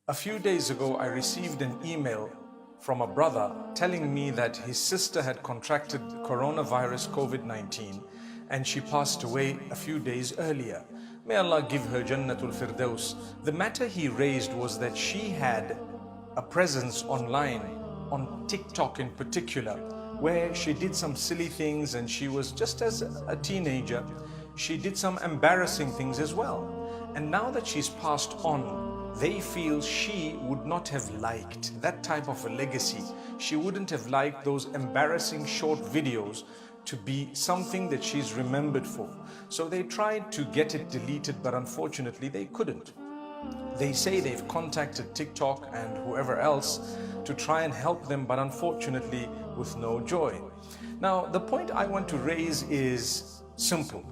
A few days ago, I received an email from a brother telling me that his sister had contracted coronavirus COVID-19 and she passed away a few days earlier. May Allah give her Jannatul Firdaus. The matter he raised was that she had a presence online, on TikTok in particular, where she did some silly things, and she was just as a teenager. She did some embarrassing things as well. And now that she's passed on, they feel she would not have liked that type of a legacy. She wouldn't have liked those embarrassing short videos to be something that she's remembered for. So they tried to get it deleted, but unfortunately they couldn't. They say they've contacted TikTok and whoever else to try and help them, but unfortunately with no joy. Now, the point I want to raise is simple.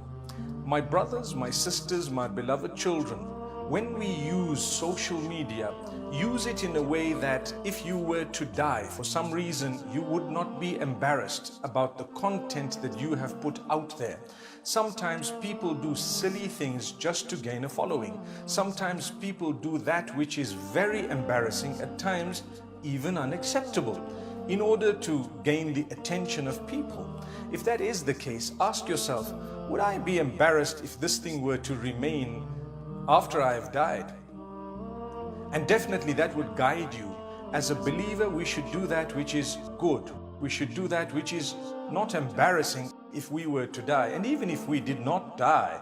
My brothers, my sisters, my beloved children, when we use social media, use it in a way that if you were to die for some reason, you would not be embarrassed about the content that you have put out there. Sometimes people do silly things just to gain a following. Sometimes people do that which is very embarrassing, at times even unacceptable, in order to gain the attention of people. If that is the case, ask yourself, would I be embarrassed if this thing were to remain after I have died? And definitely that would guide you. As a believer, we should do that which is good. We should do that which is not embarrassing if we were to die. And even if we did not die,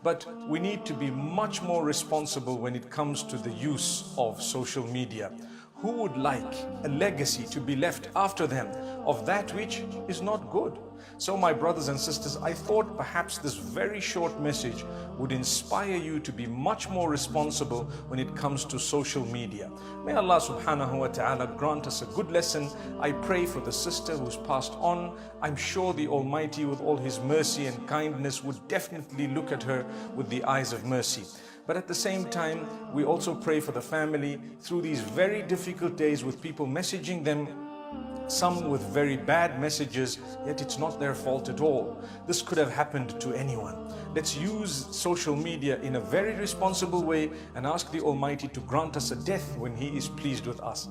but we need to be much more responsible when it comes to the use of social media. Who would like a legacy to be left after them of that which is not good? So my brothers and sisters, I thought perhaps this very short message would inspire you to be much more responsible when it comes to social media. May Allah subhanahu wa ta'ala grant us a good lesson. I pray for the sister who's passed on. I'm sure the Almighty, with all His mercy and kindness, would definitely look at her with the eyes of mercy. But at the same time, we also pray for the family through these very difficult days, with people messaging them, some with very bad messages, yet it's not their fault at all. This could have happened to anyone. Let's use social media in a very responsible way and ask the Almighty to grant us a death when He is pleased with us.